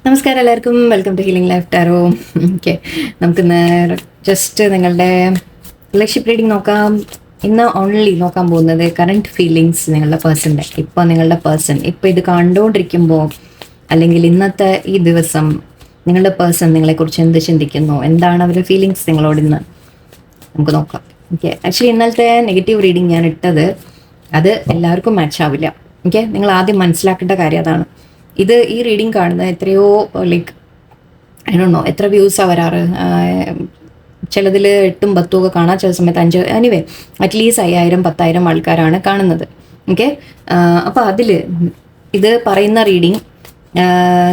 നമസ്കാരം എല്ലാവർക്കും, welcome to healing life tarot. Okay, നമുക്കിന്ന് ജസ്റ്റ് നിങ്ങളുടെ റിലേഷൻഷിപ്പ് റീഡിങ് നോക്കാം. ഇന്ന് ഓൺലി നോക്കാൻ പോകുന്നത് കറണ്ട് ഫീലിങ്സ് നിങ്ങളുടെ പേഴ്സൻ്റെ. ഇപ്പോൾ നിങ്ങളുടെ പേഴ്സൺ ഇപ്പോൾ ഇത് കണ്ടുകൊണ്ടിരിക്കുമ്പോൾ അല്ലെങ്കിൽ ഇന്നത്തെ ഈ ദിവസം നിങ്ങളുടെ പേഴ്സൺ നിങ്ങളെക്കുറിച്ച് എന്ത് ചിന്തിക്കുന്നു, എന്താണ് അവരുടെ ഫീലിങ്സ് നിങ്ങളോട് ഇന്ന് നമുക്ക് നോക്കാം. ഓക്കെ, ആക്ച്വലി ഇന്നലത്തെ നെഗറ്റീവ് റീഡിങ് ഞാൻ ഇട്ടത് അത് എല്ലാവർക്കും മാച്ച് ആവില്ല. ഓക്കെ, നിങ്ങൾ ആദ്യം മനസ്സിലാക്കേണ്ട കാര്യം അതാണ്. ഈ റീഡിങ് കാണുന്ന എത്രയോ ലൈക്ക് ഐ ഡോണ്ട് നോ എത്ര വ്യൂസാണ് വരാറ്. ചിലതിൽ 8ഉം 10ഉം ഒക്കെ കാണാം, ചില സമയത്ത് 5. എനിവേ അറ്റ്ലീസ്റ്റ് 5000 10,000 ആൾക്കാരാണ് കാണുന്നത്. ഓക്കെ, അപ്പോൾ അതിൽ ഇത് പറയുന്ന റീഡിങ്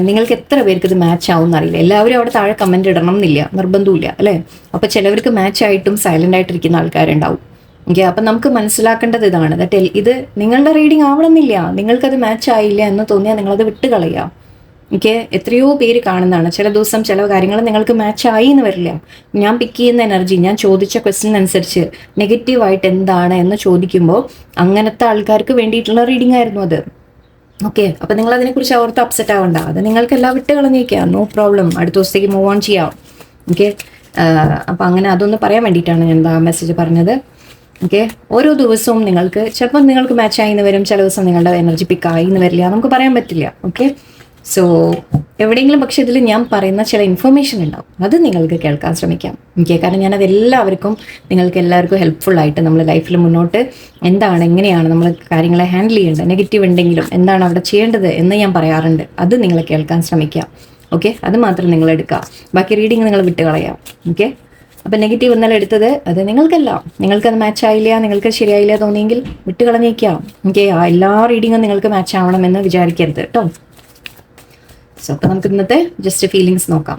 നിങ്ങൾക്ക് എത്ര പേർക്ക് ഇത് മാച്ച് ആവും എന്നറിയില്ല. എല്ലാവരും അവിടെ താഴെ കമൻറ്റ് ഇടണം എന്നില്ല, നിർബന്ധമില്ല അല്ലേ. അപ്പോൾ ചിലവർക്ക് മാച്ച് ആയിട്ടും സൈലൻ്റ് ആയിട്ടിരിക്കുന്ന ആൾക്കാരുണ്ടാവും. ഓക്കെ, അപ്പം നമുക്ക് മനസ്സിലാക്കേണ്ടത് ഇതാണ്. ഇത് നിങ്ങളുടെ റീഡിങ് ആവണമെന്നില്ല. നിങ്ങൾക്കത് മാച്ച് ആയില്ല എന്ന് തോന്നിയാൽ നിങ്ങളത് വിട്ട് കളയുക. ഓക്കെ, എത്രയോ പേര് കാണുന്നതാണ്. ചില ദിവസം ചില കാര്യങ്ങൾ നിങ്ങൾക്ക് മാച്ച് ആയി എന്ന് വരില്ല. ഞാൻ പിക്ക് ചെയ്യുന്ന എനർജി, ഞാൻ ചോദിച്ച ക്വസ്റ്റ്യൻ അനുസരിച്ച് നെഗറ്റീവായിട്ട് എന്താണ് എന്ന് ചോദിക്കുമ്പോൾ അങ്ങനത്തെ ആൾക്കാർക്ക് വേണ്ടിയിട്ടുള്ള റീഡിംഗ് ആയിരുന്നു അത്. ഓക്കെ, അപ്പം നിങ്ങൾ അതിനെക്കുറിച്ച് ഓർത്ത് അപ്സെറ്റ് ആവണ്ട. അത് നിങ്ങൾക്കെല്ലാം വിട്ട് കളഞ്ഞേക്കാം, നോ പ്രോബ്ലം. അടുത്ത ദിവസത്തേക്ക് മൂവ് ഓൺ ചെയ്യാം. ഓക്കെ, അപ്പം അങ്ങനെ അതൊന്ന് പറയാൻ വേണ്ടിയിട്ടാണ് ഞാൻ എന്താ മെസ്സേജ് പറഞ്ഞത്. ഓക്കെ, ഓരോ ദിവസവും ചിലപ്പോൾ നിങ്ങൾക്ക് മാച്ച് ആയി എന്ന് വരും, ചില ദിവസം നിങ്ങളുടെ എനർജി പിക്ക് ആയി എന്ന് വരില്ല, നമുക്ക് പറയാൻ പറ്റില്ല. ഓക്കെ, സോ എവിടെയെങ്കിലും പക്ഷേ ഇതിൽ ഞാൻ പറയുന്ന ചില ഇൻഫർമേഷൻ ഉണ്ടാവും, അത് നിങ്ങൾക്ക് കേൾക്കാൻ ശ്രമിക്കാം. ഓക്കെ, കാരണം ഞാനത് നിങ്ങൾക്ക് എല്ലാവർക്കും ഹെൽപ്ഫുൾ ആയിട്ട് നമ്മൾ ലൈഫിൽ മുന്നോട്ട് എങ്ങനെയാണ് നമ്മൾ കാര്യങ്ങളെ ഹാൻഡിൽ ചെയ്യേണ്ടത്, നെഗറ്റീവ് ഉണ്ടെങ്കിലും എന്താണ് അവിടെ ചെയ്യേണ്ടത് എന്ന് ഞാൻ പറയാറുണ്ട്. അത് നിങ്ങൾ കേൾക്കാൻ ശ്രമിക്കാം. ഓക്കെ, അത് മാത്രം നിങ്ങൾ എടുക്കുക, ബാക്കി റീഡിങ് നിങ്ങൾ വിട്ട് കളയാം. ഓക്കെ, അപ്പം നെഗറ്റീവ് ഇന്നലെ എടുത്തത് അത് നിങ്ങൾക്കത് മാച്ച് ആയില്ല, നിങ്ങൾക്ക് ശരിയായില്ല തോന്നിയെങ്കിൽ വിട്ട് കളഞ്ഞേക്കാം. ഓക്കെ, എല്ലാ റീഡിങ്ങും നിങ്ങൾക്ക് മാച്ച് ആവണമെന്ന് വിചാരിക്കരുത് കേട്ടോ. സോ അപ്പം നമുക്ക് ഇന്നത്തെ ജസ്റ്റ് ഫീലിങ്സ് നോക്കാം.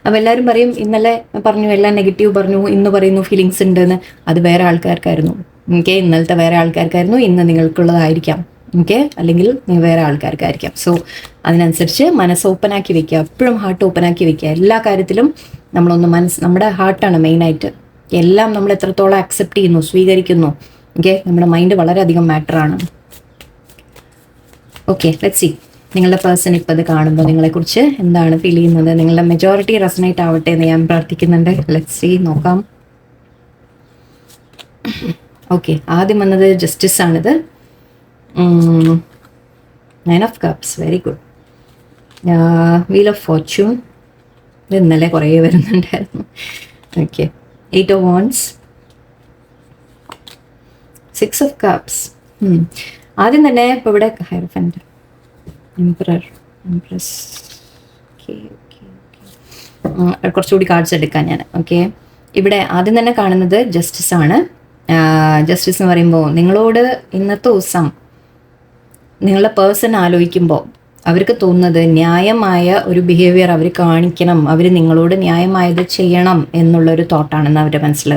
അപ്പം എല്ലാവരും പറയും ഇന്നലെ പറഞ്ഞു എല്ലാം നെഗറ്റീവ് പറഞ്ഞു, ഇന്ന് പറയുന്നു ഫീലിങ്സ് ഉണ്ടെന്ന്. അത് വേറെ ആൾക്കാർക്കായിരുന്നു. ഓക്കെ, ഇന്നലത്തെ വേറെ ആൾക്കാർക്കായിരുന്നു, ഇന്ന് നിങ്ങൾക്കുള്ളതായിരിക്കാം. ഓക്കെ, അല്ലെങ്കിൽ വേറെ ആൾക്കാർക്കായിരിക്കാം. സോ അതിനനുസരിച്ച് മനസ്സ് ഓപ്പണാക്കി വെക്കുക, എപ്പോഴും ഹാർട്ട് ഓപ്പണാക്കി വെക്കുക. എല്ലാ കാര്യത്തിലും നമ്മുടെ ഹാർട്ടാണ് മെയിനായിട്ട്. എല്ലാം നമ്മൾ എത്രത്തോളം അക്സെപ്റ്റ് ചെയ്യുന്നു, സ്വീകരിക്കുന്നു. ഓക്കെ, നമ്മുടെ മൈൻഡ് വളരെയധികം മാറ്ററാണ്. ഓക്കെ, ലെറ്റ്സ് സീ നിങ്ങളുടെ പേഴ്സൺ ഇപ്പോൾ ഇത് കാണുമ്പോൾ നിങ്ങളെക്കുറിച്ച് എന്താണ് ഫീൽ ചെയ്യുന്നത്. നിങ്ങളുടെ മെജോറിറ്റി റെസനേറ്റ് ആവട്ടെ എന്ന് ഞാൻ പ്രാർത്ഥിക്കുന്നുണ്ട്. ലെറ്റ്സ് സീ നോക്കാം. ഓക്കെ, ആദ്യം വന്നത് ജസ്റ്റിസ് ആണിത്. 9 of Cups, very good. Wheel of Fortune, ഇത് ഇന്നലെ കുറേ വരുന്നുണ്ടായിരുന്നു. Okay, 8 of Wands, 6 of Cups. ആദ്യം തന്നെ ഇപ്പോൾ ഇവിടെ ഹയർഫന്റ്, എംപറർ, എംപ്രസ്. കുറച്ചുകൂടി കാർഡ്സ് എടുക്കാൻ ഞാൻ. ഓക്കെ, ഇവിടെ ആദ്യം തന്നെ കാണുന്നത് ജസ്റ്റിസ് ആണ്. ജസ്റ്റിസ് എന്ന് പറയുമ്പോൾ നിങ്ങളോട് ഇന്നത്തെ ദിവസം നിങ്ങളുടെ പേഴ്സൺ ആലോചിക്കുമ്പോൾ അവർക്ക് തോന്നുന്നത് ന്യായമായ ഒരു ബിഹേവിയർ അവർ കാണിക്കണം, അവർ നിങ്ങളോട് ന്യായമായത് ചെയ്യണം എന്നുള്ളൊരു തോട്ടാണെന്ന് അവരുടെ മനസ്സിൽ.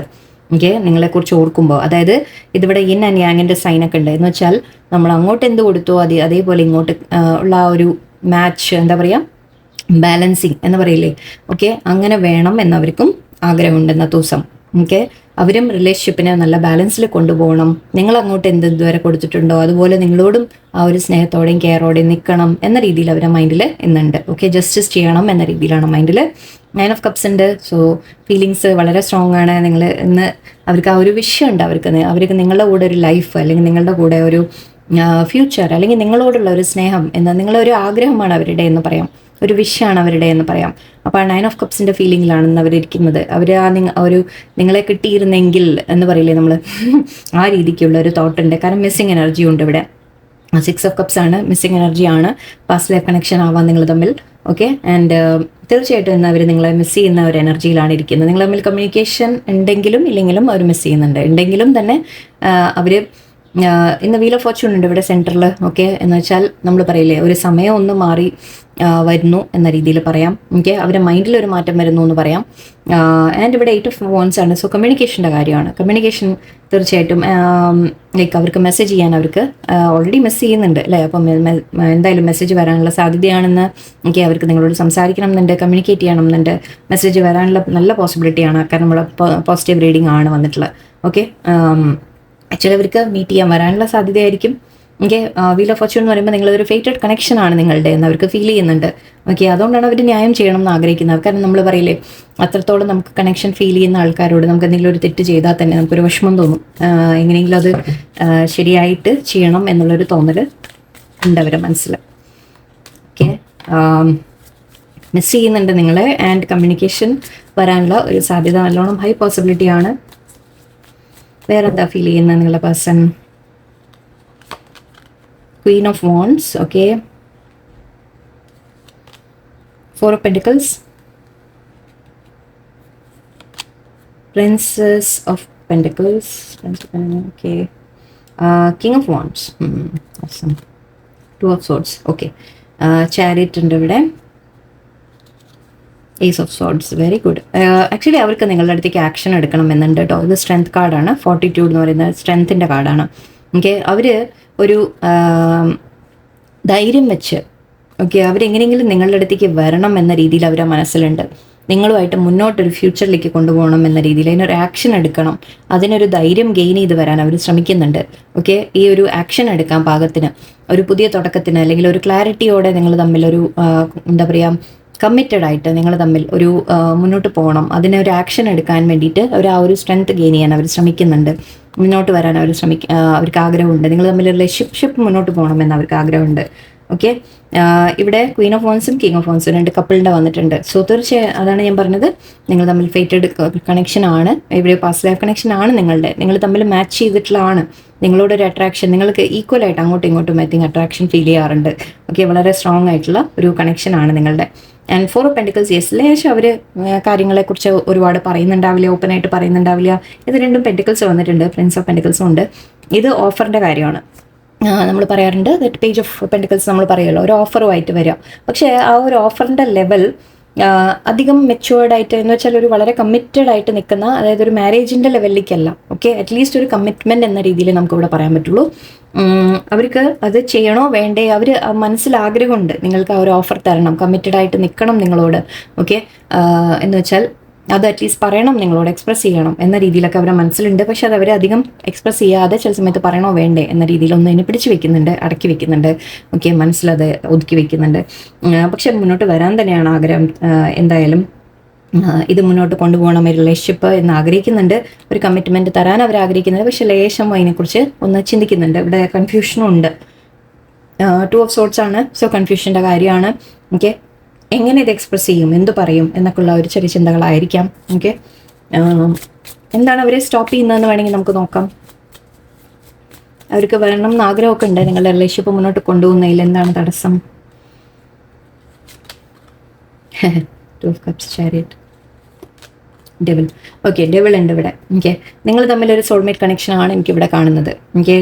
ഓക്കെ, നിങ്ങളെക്കുറിച്ച് ഓർക്കുമ്പോൾ, അതായത് ഇതിവിടെ ഇൻ ആൻഡ് യാങ്ങിൻ്റെ സൈനൊക്കെ ഉണ്ട്. എന്ന് വെച്ചാൽ നമ്മൾ അങ്ങോട്ട് എന്ത് കൊടുത്തോ അതേപോലെ ഇങ്ങോട്ട് ഉള്ള ആ ഒരു മാച്ച്, എന്താ പറയുക, ബാലൻസിങ് എന്ന് പറയില്ലേ. ഓക്കെ, അങ്ങനെ വേണം എന്നവർക്കും ആഗ്രഹമുണ്ട് ഇന്നത്തെ ദിവസം. ഓക്കെ, അവരും റിലേഷൻഷിപ്പിനെ നല്ല ബാലൻസിൽ കൊണ്ടുപോകണം. നിങ്ങൾ അങ്ങോട്ട് ഇതുവരെ കൊടുത്തിട്ടുണ്ടോ അതുപോലെ നിങ്ങളോടും ആ ഒരു സ്നേഹത്തോടെയും കെയറോടെയും നിൽക്കണം എന്ന രീതിയിൽ അവരുടെ മൈൻഡിൽ ഇന്നുണ്ട്. ഓക്കെ, ജസ്റ്റിസ് ചെയ്യണം എന്ന രീതിയിലാണ് മൈൻഡിൽ. 9 of Cups ഉണ്ട്. സോ ഫീലിങ്സ് വളരെ സ്ട്രോങ് ആണ്. ഇന്ന് അവർക്ക് ആ ഒരു വിഷയമുണ്ട്. അവർക്ക് നിങ്ങളുടെ കൂടെ ഒരു ലൈഫ്, അല്ലെങ്കിൽ നിങ്ങളുടെ കൂടെ ഒരു ഫ്യൂച്ചർ, അല്ലെങ്കിൽ നിങ്ങളോടുള്ള ഒരു സ്നേഹം നിങ്ങളൊരു ആഗ്രഹമാണ് അവരുടെ എന്ന് പറയാം, ഒരു വിഷയമാണ് അവരുടെ എന്ന് പറയാം. അപ്പോൾ ആ 9 of Cupsൻ്റെ ഫീലിങ്ങിലാണ് അവരിയ്ക്കുന്നത്. അവർ നിങ്ങളെ കിട്ടിയിരുന്നെങ്കിൽ എന്ന് പറയില്ലേ നമ്മൾ, ആ രീതിക്കുള്ള ഒരു തോട്ടുണ്ട്. കാരണം മിസ്സിങ് എനർജി ഉണ്ട് ഇവിടെ. 6 of Cups ആണ്, മിസ്സിങ് എനർജിയാണ്. പാസ്റ്റ് ലൈഫ് കണക്ഷൻ ആവാം നിങ്ങൾ തമ്മിൽ. ഓക്കെ, ആൻഡ് തീർച്ചയായിട്ടും ഇന്ന് അവർ നിങ്ങളെ മിസ് ചെയ്യുന്ന ഒരു എനർജിയിലാണ് ഇരിക്കുന്നത്. നിങ്ങൾ തമ്മിൽ കമ്മ്യൂണിക്കേഷൻ ഉണ്ടെങ്കിലും ഇല്ലെങ്കിലും അവർ മിസ് ചെയ്യുന്നുണ്ട്. ഉണ്ടെങ്കിലും തന്നെ അവർ ഇന്ന് വീൽ ഓഫ് ഫോർച്യൂൺ ഉണ്ട് ഇവിടെ സെൻറ്ററിൽ. ഓക്കെ, എന്ന് വെച്ചാൽ നമ്മൾ പറയില്ലേ ഒരു സമയം ഒന്ന് മാറി വരുന്നു എന്ന രീതിയിൽ പറയാം. ഓക്കെ, അവരുടെ മൈൻഡിൽ ഒരു മാറ്റം വരുന്നു എന്ന് പറയാം. ആൻഡ് ഇവിടെ 8 of Wands ആണ്. സോ കമ്മ്യൂണിക്കേഷൻ്റെ കാര്യമാണ്. കമ്മ്യൂണിക്കേഷൻ തീർച്ചയായിട്ടും ലൈക്ക് അവർക്ക് മെസ്സേജ് ചെയ്യാൻ അവർക്ക് ഓൾറെഡി മെസ്സ് ചെയ്യുന്നുണ്ട് അല്ലേ. അപ്പം എന്തായാലും മെസ്സേജ് വരാനുള്ള സാധ്യതയാണെന്ന്. ഓക്കെ, അവർക്ക് നിങ്ങളോട് സംസാരിക്കണം എന്നുണ്ട്, കമ്മ്യൂണിക്കേറ്റ് ചെയ്യണം എന്നുണ്ട്, മെസ്സേജ് വരാനുള്ള നല്ല പോസിബിലിറ്റിയാണ്. കാരണം നമ്മൾ പോസിറ്റീവ് റീഡിംഗ് ആണ് വന്നിട്ടുള്ളത്. ഓക്കെ, ചിലവർക്ക് മീറ്റ് ചെയ്യാൻ വരാനുള്ള സാധ്യതയായിരിക്കും. ഓക്കെ. വീൽ ഓഫ് ഫോർച്യൂൺ എന്ന് പറയുമ്പോൾ നിങ്ങളൊരു ഫേറ്റഡ് കണക്ഷൻ ആണ് നിങ്ങളുടെ എന്ന് അവർക്ക് ഫീൽ ചെയ്യുന്നുണ്ട്. ഓക്കെ, അതുകൊണ്ടാണ് അവർ ന്യായം ചെയ്യണം എന്ന് ആഗ്രഹിക്കുന്നത്. കാരണം നമ്മൾ പറയില്ലേ, അത്രത്തോളം നമുക്ക് കണക്ഷൻ ഫീൽ ചെയ്യുന്ന ആൾക്കാരോട് നമുക്ക് എന്തെങ്കിലും ഒരു തെറ്റ് ചെയ്താൽ തന്നെ നമുക്കൊരു വിഷമം തോന്നും. എങ്ങനെയെങ്കിലും അത് ശരിയായിട്ട് ചെയ്യണം എന്നുള്ളൊരു തോന്നൽ ഉണ്ട് അവരുടെ മനസ്സിൽ. ഓക്കെ, മിസ് ചെയ്യുന്നുണ്ട് നിങ്ങളെ. ആൻഡ് കമ്മ്യൂണിക്കേഷൻ വരാനുള്ള ഒരു സാധ്യത നല്ലോണം ഹൈ പോസിബിലിറ്റി ആണ്. വേറെന്താ ഫീൽ ചെയ്യുന്നത് നിങ്ങളുടെ person? Queen of Wands, okay. Four of Pentacles, Princess of Pentacles, okay. King of Wands, awesome. Two of Swords, okay. Chariot ഉണ്ട് ഇവിടെ. Ace of Swords, very good. Actually അവർക്ക് നിങ്ങളുടെ അടുത്തേക്ക് ആക്ഷൻ എടുക്കണം എന്നുണ്ട് കേട്ടോ. ഇത് സ്ട്രെങ്ത് കാർഡാണ്. ഫോർട്ടിറ്റ്യൂഡ് എന്ന് പറയുന്നത് സ്ട്രെങ്ത്തിൻ്റെ കാർഡാണ്. ഓക്കെ, അവർ ഒരു ധൈര്യം വെച്ച്, ഓക്കെ, അവരെങ്ങനെയെങ്കിലും നിങ്ങളുടെ അടുത്തേക്ക് വരണം എന്ന രീതിയിൽ അവരുടെ മനസ്സിലുണ്ട്. നിങ്ങളുമായിട്ട് മുന്നോട്ടൊരു ഫ്യൂച്ചറിലേക്ക് കൊണ്ടുപോകണം എന്ന രീതിയിൽ അതിനൊരു ആക്ഷൻ എടുക്കണം, അതിനൊരു ധൈര്യം ഗെയിൻ ചെയ്ത് വരാൻ അവർ ശ്രമിക്കുന്നുണ്ട്. ഓക്കെ, ഈ ഒരു ആക്ഷൻ എടുക്കാൻ പാകത്തിന്, ഒരു പുതിയ തുടക്കത്തിന്, അല്ലെങ്കിൽ ഒരു ക്ലാരിറ്റിയോടെ നിങ്ങൾ തമ്മിലൊരു എന്താ പറയുക, കമ്മിറ്റഡ് ആയിട്ട് നിങ്ങൾ തമ്മിൽ ഒരു മുന്നോട്ട് പോകണം, അതിനൊരു ആക്ഷൻ എടുക്കാൻ വേണ്ടിയിട്ട് അവർ ആ ഒരു സ്ട്രെങ്ത് ഗെയിൻ ചെയ്യാൻ അവർ ശ്രമിക്കുന്നുണ്ട്. മുന്നോട്ട് വരാൻ അവർ അവർക്ക് ആഗ്രഹമുണ്ട്. നിങ്ങൾ തമ്മിൽ റിലേഷൻഷിപ്പ് മുന്നോട്ട് പോകണമെന്ന് അവർക്ക് ആഗ്രഹമുണ്ട്. ഓക്കെ, ഇവിടെ ക്വീൻ ഓഫ് വോൺസും കിങ് ഓഫ് വോൺസും രണ്ട് കപ്പിളിൻ്റെ വന്നിട്ടുണ്ട്. സോ തീർച്ചയായും അതാണ് ഞാൻ പറഞ്ഞത്, നിങ്ങൾ തമ്മിൽ ഫേറ്റഡ് കണക്ഷൻ ആണ്, ഇവിടെ പാസ്റ്റ് ലൈഫ് കണക്ഷൻ ആണ് നിങ്ങളുടെ. നിങ്ങൾ തമ്മിൽ മാച്ച് ചെയ്തിട്ടുള്ളതാണ്. നിങ്ങളോടൊരു അട്രാക്ഷൻ, നിങ്ങൾക്ക് ഈക്വലായിട്ട് അങ്ങോട്ടും ഇങ്ങോട്ടും ഐ തിങ്ക് അട്രാക്ഷൻ ഫീൽ ചെയ്യാറുണ്ട്. ഓക്കെ, വളരെ സ്ട്രോങ് ആയിട്ടുള്ള ഒരു കണക്ഷൻ ആണ് നിങ്ങളുടെ. And four of pentacles, yes, ലേശം അവർ കാര്യങ്ങളെക്കുറിച്ച് ഒരുപാട് പറയുന്നുണ്ടാവില്ല, ഓപ്പണായിട്ട് പറയുന്നുണ്ടാവില്ല. ഇത് രണ്ടും പെൻറ്റിക്കിൾസ് വന്നിട്ടുണ്ട്, പ്രിൻസ് ഓഫ് പെൻറ്റിക്കിൾസും ഉണ്ട്. ഇത് ഓഫറിൻ്റെ കാര്യമാണ്. നമ്മൾ പറയാറുണ്ട് ദറ്റ് പേജ് ഓഫ് പെൻറ്റിക്കിൾസ് നമ്മൾ പറയുമല്ലോ, ഒരു ഓഫറുമായിട്ട് വരിക. പക്ഷേ ആ ഒരു ഓഫറിൻ്റെ ലെവൽ അധികം മെച്ചുവേർഡായിട്ട് എന്ന് വെച്ചാൽ ഒരു വളരെ കമ്മിറ്റഡ് ആയിട്ട് നിൽക്കുന്ന, അതായത് ഒരു മാരേജിൻ്റെ ലെവലിലേക്കല്ല. ഓക്കെ, അറ്റ്ലീസ്റ്റ് ഒരു കമ്മിറ്റ്മെൻറ്റ് എന്ന രീതിയിൽ നമുക്കിവിടെ പറയാൻ പറ്റുള്ളൂ. അവർക്ക് അത് ചെയ്യണോ വേണ്ടേ, അവർ മനസ്സിൽ ആഗ്രഹമുണ്ട് നിങ്ങൾക്ക് ആ ഒരു ഓഫർ തരണം, കമ്മിറ്റഡ് ആയിട്ട് നിൽക്കണം നിങ്ങളോട്. ഓക്കെ, എന്ന് വെച്ചാൽ അത് അറ്റ്ലീസ്റ്റ് പറയണം, നിങ്ങളോട് എക്സ്പ്രസ് ചെയ്യണം എന്ന രീതിയിലൊക്കെ അവരുടെ മനസ്സിലുണ്ട്. പക്ഷെ അത് അവർ അധികം എക്സ്പ്രസ് ചെയ്യാതെ ചില സമയത്ത് പറയണോ വേണ്ടേ എന്ന രീതിയിൽ ഒന്ന് അതിനെ പിടിച്ച് വെക്കുന്നുണ്ട്, അടക്കി വെക്കുന്നുണ്ട്. ഓക്കെ, മനസ്സിലത് ഒതുക്കി വെക്കുന്നുണ്ട്. പക്ഷെ മുന്നോട്ട് വരാൻ തന്നെയാണ് ആഗ്രഹം. എന്തായാലും ഇത് മുന്നോട്ട് കൊണ്ടുപോകണം, ഒരു റിലേഷൻഷിപ്പ് എന്ന് ആഗ്രഹിക്കുന്നുണ്ട്, ഒരു കമ്മിറ്റ്മെൻറ്റ് തരാൻ അവർ ആഗ്രഹിക്കുന്നുണ്ട്. പക്ഷെ ലേശം അതിനെക്കുറിച്ച് ഒന്ന് ചിന്തിക്കുന്നുണ്ട്. ഇവിടെ കൺഫ്യൂഷനും ഉണ്ട്. ടു ഓഫ് സോർട്സ് ആണ്, സോ കൺഫ്യൂഷൻ്റെ കാര്യമാണ്. ഓക്കെ, എങ്ങനെ ഇത് എക്സ്പ്രസ് ചെയ്യും, എന്തു പറയും എന്നൊക്കെയുള്ള ഒരു ചെറിയ ചിന്തകളായിരിക്കാം. ഓക്കെ, എന്താണ് അവരെ സ്റ്റോപ്പ് ചെയ്യുന്നതെന്ന് വേണമെങ്കിൽ നമുക്ക് നോക്കാം. അവർക്ക് വരണം എന്ന് ആഗ്രഹമൊക്കെ ഉണ്ട്. നിങ്ങളുടെ റിലേഷൻഷിപ്പ് മുന്നോട്ട് കൊണ്ടുപോകുന്നതിൽ എന്താണ് തടസ്സം? Two of cups, chariot, devil. Okay, devil ഉണ്ട് ഇവിടെ. ഓക്കെ, നിങ്ങൾ തമ്മിലൊരു സോൾമേറ്റ് കണക്ഷനാണ് എനിക്കിവിടെ കാണുന്നത്. ഓക്കെ,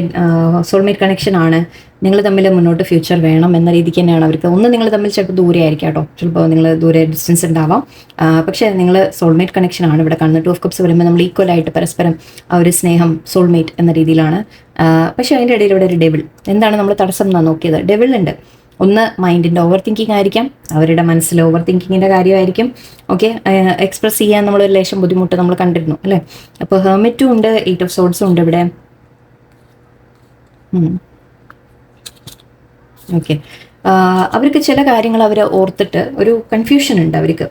സോൾമേറ്റ് കണക്ഷനാണ്. നിങ്ങൾ തമ്മിൽ മുന്നോട്ട് ഫ്യൂച്ചർ വേണം എന്ന രീതിക്ക് തന്നെയാണ് അവർക്ക്. ഒന്ന് നിങ്ങൾ തമ്മിൽ ചിലപ്പോൾ ദൂരെ ആയിരിക്കാം കേട്ടോ, ചിലപ്പോൾ നിങ്ങൾ ദൂരെ ഡിസ്റ്റൻസ് ഉണ്ടാവാം. പക്ഷേ നിങ്ങൾ സോൾമേറ്റ് കണക്ഷനാണ് ഇവിടെ കാണുന്നത്. ടു ഓഫ് കപ്സ് വരുമ്പോൾ നമ്മൾ ഈക്വലായിട്ട് പരസ്പരം ആ ഒരു സ്നേഹം, സോൾമേറ്റ് എന്ന രീതിയിലാണ്. പക്ഷേ അതിൻ്റെ ഇടയിൽ ഇവിടെ ഒരു ഡെവിൾ. എന്താണ് നമ്മൾ തടസ്സം എന്നാണ് നോക്കിയത്? ഡെവിൾ ഉണ്ട്. ഒന്ന് മൈൻഡിൻ്റെ ഓവർ തിങ്കിങ് ആയിരിക്കാം, അവരുടെ മനസ്സിൽ ഓവർ തിങ്കിങ്ങിൻ്റെ കാര്യമായിരിക്കും. ഓക്കെ, എക്സ്പ്രസ് ചെയ്യാൻ നമ്മളൊരു ലേശം ബുദ്ധിമുട്ട് നമ്മൾ കണ്ടിരുന്നു അല്ലേ. അപ്പോൾ ഹെർമിറ്റും ഉണ്ട്, 8 ഓഫ് സോർഡ്സും ഉണ്ട് ഇവിടെ. ഓക്കെ, അവർക്ക് ചില കാര്യങ്ങൾ അവർ ഓർത്തിട്ട് ഒരു കൺഫ്യൂഷൻ ഉണ്ട് അവർക്ക്.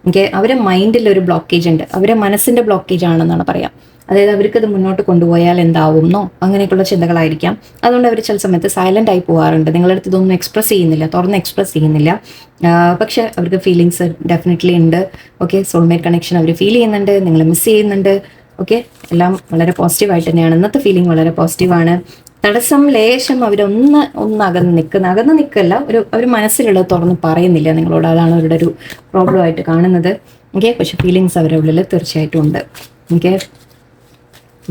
ഓക്കെ, അവരുടെ മൈൻഡിൽ ഒരു ബ്ലോക്കേജ് ഉണ്ട്, അവരുടെ മനസ്സിൻ്റെ ബ്ലോക്കേജ് ആണെന്നാണ് പറയാം. അതായത് അവർക്കത് മുന്നോട്ട് കൊണ്ടുപോയാൽ എന്താവുമെന്നോ അങ്ങനെയൊക്കെയുള്ള ചിന്തകളായിരിക്കാം. അതുകൊണ്ട് അവർ ചില സമയത്ത് സൈലൻ്റ് ആയി പോകാറുണ്ട്. നിങ്ങളുടെ അടുത്ത് ഇതൊന്നും എക്സ്പ്രസ് ചെയ്യുന്നില്ല, തുറന്ന് എക്സ്പ്രസ് ചെയ്യുന്നില്ല. പക്ഷെ അവർക്ക് ഫീലിങ്സ് ഡെഫിനറ്റ്ലി ഉണ്ട്. ഓക്കെ, സോൾമേറ്റ് കണക്ഷൻ അവർ ഫീൽ ചെയ്യുന്നുണ്ട്, നിങ്ങൾ മിസ് ചെയ്യുന്നുണ്ട്. ഓക്കെ, എല്ലാം വളരെ പോസിറ്റീവായിട്ട് തന്നെയാണ്. ഇന്നത്തെ ഫീലിംഗ് വളരെ പോസിറ്റീവാണ്. തടസ്സം ലേശം അവരൊന്ന് അകന്ന് നിൽക്കല്ല, അവർ മനസ്സിലുള്ളത് തുറന്ന് പറയുന്നില്ല നിങ്ങളോട്. അതാണ് അവരുടെ ഒരു പ്രോബ്ലം ആയിട്ട് കാണുന്നത്. ഓക്കെ, പക്ഷെ ഫീലിങ്സ് അവരുടെ ഉള്ളിൽ തീർച്ചയായിട്ടും ഉണ്ട്. ഓക്കെ,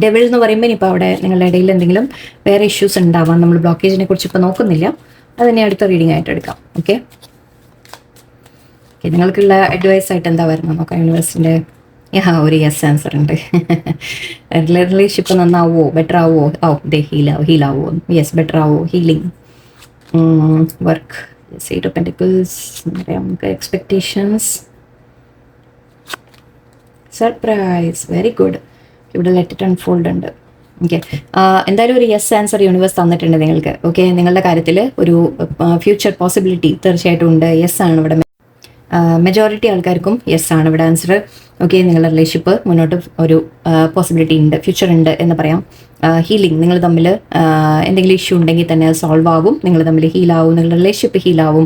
ഡെവിൾ എന്ന് പറയുമ്പോൾ ഇനിയിപ്പോൾ അവിടെ നിങ്ങളുടെ ഇടയിൽ എന്തെങ്കിലും വേറെ ഇഷ്യൂസ് ഉണ്ടാവാം. നമ്മൾ ബ്ലോക്കേജിനെ കുറിച്ച് ഇപ്പോൾ നോക്കുന്നില്ല, അത് തന്നെ അടുത്ത റീഡിംഗ് ആയിട്ട് എടുക്കാം. ഓക്കെ, നിങ്ങൾക്കുള്ള അഡ്വൈസ് ആയിട്ട് എന്താ വരുന്നത് നോക്കാം. യൂണിവേഴ്സിൻ്റെ ഒരു യെസ് ആൻസർ ഉണ്ട്. റിലേഷൻഷിപ്പ് നന്നാവോ, ബെറ്റർ ആവോ? ഹീലാവോ? യെസ്, ബെറ്റർ ആവോ, healing, work, yes, 8 of pentacles. നമുക്ക് എക്സ്പെക്റ്റേഷൻസ്, സർപ്രൈസ്, വെരി ഗുഡ്. ഇവിടെ ലെറ്റ് ഇറ്റ് അൺഫോൾഡ് ഉണ്ട്. ഓക്കെ, എന്തായാലും ഒരു യെസ് ആൻസർ യൂണിവേഴ്സ് തന്നിട്ടുണ്ട് നിങ്ങൾക്ക്. ഓക്കെ, നിങ്ങളുടെ കാര്യത്തിൽ ഒരു ഫ്യൂച്ചർ പോസിബിലിറ്റി തീർച്ചയായിട്ടും ഉണ്ട്. യെസ് ആണ് ഇവിടെ. മെജോറിറ്റി ആൾക്കാർക്കും യെസ് ആണ് ഇവിടെ ആൻസർ. ഓക്കെ, നിങ്ങളുടെ റിലേഷൻഷിപ്പ് മുന്നോട്ട് ഒരു പോസിബിലിറ്റി ഉണ്ട്, ഫ്യൂച്ചർ ഉണ്ട് എന്ന് പറയാം. ഹീലിംഗ്, നിങ്ങൾ തമ്മിൽ എന്തെങ്കിലും ഇഷ്യൂ ഉണ്ടെങ്കിൽ തന്നെ അത് സോൾവ് ആകും, നിങ്ങൾ തമ്മിൽ ഹീലാവും, നിങ്ങളുടെ റിലേഷൻഷിപ്പ് ഹീലാവും,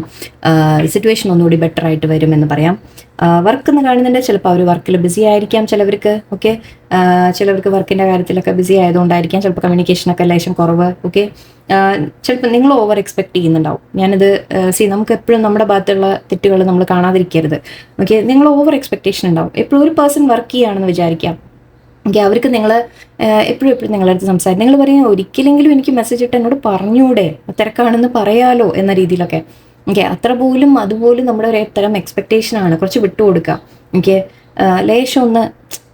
സിറ്റുവേഷൻ ഒന്നുകൂടി ബെറ്റർ ആയിട്ട് വരും എന്ന് പറയാം. വർക്ക് എന്ന് കാണുന്നുണ്ട്, ചിലപ്പോൾ അവർ വർക്കിൽ ബിസി ആയിരിക്കാം ചിലവർക്ക്. ഓക്കെ, ചിലവർക്ക് വർക്കിൻ്റെ കാര്യത്തിലൊക്കെ ബിസി ആയതുകൊണ്ടായിരിക്കാം ചിലപ്പോൾ കമ്മ്യൂണിക്കേഷനൊക്കെ ലേശം കുറവ്. ഓക്കെ, ചിലപ്പോൾ നിങ്ങൾ ഓവർ എക്സ്പെക്ട് ചെയ്യുന്നുണ്ടാവും. ഞാനിത് നമുക്ക് എപ്പോഴും നമ്മുടെ ഭാഗത്തുള്ള തെറ്റുകൾ നമ്മൾ കാണാതിരിക്കരുത്. ഓക്കെ, നിങ്ങൾ ഓവർ എക്സ്പെക്ടേഷൻ ഉണ്ടാവും. എപ്പോഴും ഒരു പേഴ്സൺ വർക്ക് ചെയ്യുകയാണെന്ന് വിചാരിക്കാം. ഓക്കെ, അവർക്ക് നിങ്ങൾ എപ്പോഴും നിങ്ങളുടെ അടുത്ത് സംസാരിക്കും. നിങ്ങൾ പറയും ഒരിക്കലെങ്കിലും എനിക്ക് മെസ്സേജ് ഇട്ട് എന്നോട് പറഞ്ഞൂടെ, തിരക്കാണെന്ന് പറയാലോ എന്ന രീതിയിലൊക്കെ. ഓക്കെ, അത്ര പോലും അതുപോലും നമ്മുടെ ഒരു തരം എക്സ്പെക്ടേഷനാണ്. കുറച്ച് വിട്ടുകൊടുക്കുക. ഓക്കെ, ലേശം ഒന്ന്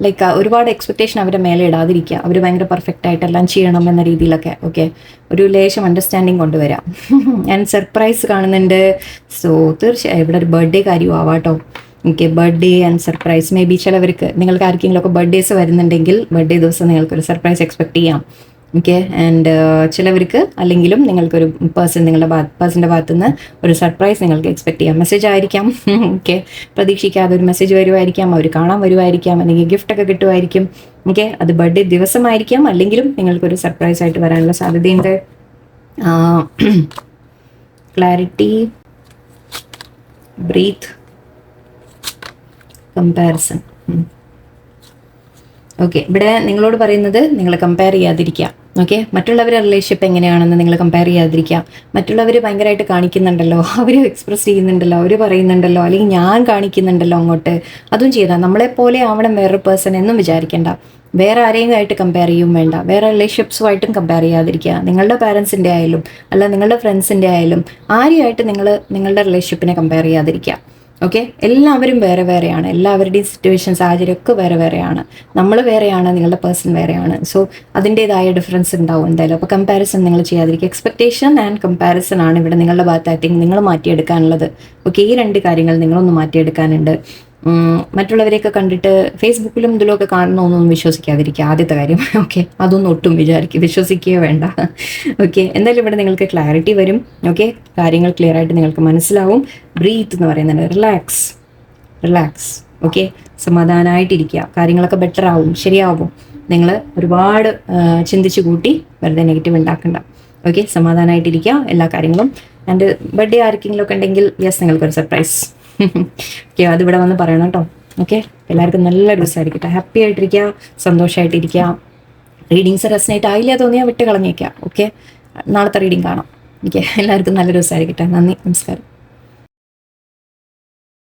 ലൈക്ക് ഒരുപാട് എക്സ്പെക്ടേഷൻ അവരുടെ മേലെ ഇടാതിരിക്കുക. അവർ ഭയങ്കര പെർഫെക്റ്റ് ആയിട്ട് എല്ലാം ചെയ്യണം എന്ന രീതിയിലൊക്കെ. ഓക്കെ, ഒരു ലേശം അണ്ടർസ്റ്റാൻഡിങ് കൊണ്ടുവരാം. ഞാൻ സർപ്രൈസ് കാണുന്നുണ്ട്. സോ തീർച്ചയായും ഇവിടെ ഒരു ബർത്ത്ഡേ കാര്യവും ആവാട്ടോ. Okay, birthday and surprise. May be ചിലവർക്ക് നിങ്ങൾക്ക് ആർക്കെങ്കിലും ഒക്കെ ബർത്ത്ഡേസ് വരുന്നുണ്ടെങ്കിൽ ബർത്ത്ഡേ ദിവസം നിങ്ങൾക്കൊരു സർപ്രൈസ് എക്സ്പെക്ട് ചെയ്യാം. ഓക്കെ, ആൻഡ് ചിലവർക്ക് അല്ലെങ്കിലും നിങ്ങൾക്കൊരു നിങ്ങളുടെ പേഴ്സൻ്റെ ഭാഗത്തു നിന്ന് ഒരു സർപ്രൈസ് നിങ്ങൾക്ക് എക്സ്പെക്ട് ചെയ്യാം. മെസ്സേജ് ആയിരിക്കാം. ഓക്കെ, പ്രതീക്ഷിക്കാതെ ഒരു മെസ്സേജ് വരുമായിരിക്കാം, അവർ കാണാൻ വരുമായിരിക്കാം, അല്ലെങ്കിൽ ഗിഫ്റ്റൊക്കെ കിട്ടുമായിരിക്കും. ഓക്കെ, അത് ബർത്ത്ഡേ ദിവസമായിരിക്കാം, അല്ലെങ്കിലും നിങ്ങൾക്കൊരു സർപ്രൈസ് ആയിട്ട് വരാനുള്ള സാധ്യതയുണ്ട്. Clarity, breath, comparison. ഓക്കെ, ഇവിടെ നിങ്ങളോട് പറയുന്നത് നിങ്ങൾ കമ്പയർ ചെയ്യാതിരിക്കുക. ഓക്കെ, മറ്റുള്ളവരുടെ റിലേഷൻഷിപ്പ് എങ്ങനെയാണെന്ന് നിങ്ങൾ കമ്പയർ ചെയ്യാതിരിക്കുക. മറ്റുള്ളവർ ഭയങ്കരമായിട്ട് കാണിക്കുന്നുണ്ടല്ലോ, അവർ എക്സ്പ്രസ് ചെയ്യുന്നുണ്ടല്ലോ, അവർ പറയുന്നുണ്ടല്ലോ, അല്ലെങ്കിൽ ഞാൻ കാണിക്കുന്നുണ്ടല്ലോ അങ്ങോട്ട്, അതും ചെയ്താൽ നമ്മളെപ്പോലെ ആവണം വേറൊരു പേഴ്സൺ എന്നും വിചാരിക്കേണ്ട. വേറെ ആരെയും ആയിട്ട് കമ്പയർ ചെയ്യും വേണ്ട. വേറെ റിലേഷൻഷിപ്സുമായിട്ടും കമ്പയർ ചെയ്യാതിരിക്കുക. നിങ്ങളുടെ പാരൻസിൻ്റെ ആയാലും അല്ല നിങ്ങളുടെ ഫ്രണ്ട്സിൻ്റെ ആയാലും ആരെയായിട്ട് നിങ്ങൾ നിങ്ങളുടെ റിലേഷൻഷിപ്പിനെ കമ്പയർ ചെയ്യാതിരിക്കുക. ഓക്കെ, എല്ലാവരും വേറെ വേറെയാണ്. എല്ലാവരുടെയും സിറ്റുവേഷൻ സാഹചര്യമൊക്കെ വേറെ വേറെയാണ്. നമ്മൾ വേറെയാണ്, നിങ്ങളുടെ പേഴ്സൺ വേറെയാണ്. സോ അതിൻ്റേതായ ഡിഫറൻസ് ഉണ്ടാവും എന്തായാലും. അപ്പോൾ കമ്പാരിസൺ നിങ്ങൾ ചെയ്യാതിരിക്കുക. എക്സ്പെക്ടേഷൻ ആൻഡ് കമ്പാരിസൺ ആണ് ഇവിടെ നിങ്ങളുടെ ഭാഗത്ത് ഐ തിങ്ക് നിങ്ങൾ മാറ്റിയെടുക്കാനുള്ളത്. ഓക്കെ, ഈ രണ്ട് കാര്യങ്ങൾ നിങ്ങളൊന്ന് മാറ്റിയെടുക്കാനുണ്ട്. മറ്റുള്ളവരെയൊക്കെ കണ്ടിട്ട് ഫേസ്ബുക്കിലും ഇതിലൊക്കെ കാണണമെന്നൊന്നും വിശ്വസിക്കാതിരിക്കുക, ആദ്യത്തെ കാര്യം. ഓക്കെ, അതൊന്നും ഒട്ടും വിശ്വസിക്കുകയോ വേണ്ട. ഓക്കെ, എന്തായാലും ഇവിടെ നിങ്ങൾക്ക് ക്ലാരിറ്റി വരും. ഓക്കെ, കാര്യങ്ങൾ ക്ലിയർ ആയിട്ട് നിങ്ങൾക്ക് മനസ്സിലാവും. ബ്രീത്ത് എന്ന് പറയുന്നത് റിലാക്സ്. ഓക്കെ, സമാധാനമായിട്ടിരിക്കുക. കാര്യങ്ങളൊക്കെ ബെറ്റർ ആവും, ശരിയാവും. നിങ്ങൾ ഒരുപാട് ചിന്തിച്ച് കൂട്ടി വെറുതെ നെഗറ്റീവ് ഉണ്ടാക്കണ്ട. ഓക്കെ, സമാധാനമായിട്ടിരിക്കുക എല്ലാ കാര്യങ്ങളും. ആൻഡ് ബർത്ത്ഡേ ആർക്കെങ്കിലും ഒക്കെ ഉണ്ടെങ്കിൽ യെസ്, നിങ്ങൾക്കൊരു സർപ്രൈസ്. ഓക്കെ, അതിവിടെ വന്ന് പറയണം കേട്ടോ. ഓക്കെ, എല്ലാവർക്കും നല്ല ദിവസമായിരിക്കട്ടെ. ഹാപ്പി ആയിട്ടിരിക്കുക, സന്തോഷമായിട്ടിരിക്കുക. റീഡിങ്സ് റെസനേറ്റ് ആയില്ല തോന്നിയാൽ വിട്ട് കളഞ്ഞേക്കുക. ഓക്കെ, നാളത്തെ റീഡിങ് കാണാം. ഓക്കെ, എല്ലാവർക്കും നല്ല ദിവസമായിരിക്കട്ടെ. നന്ദി, നമസ്കാരം.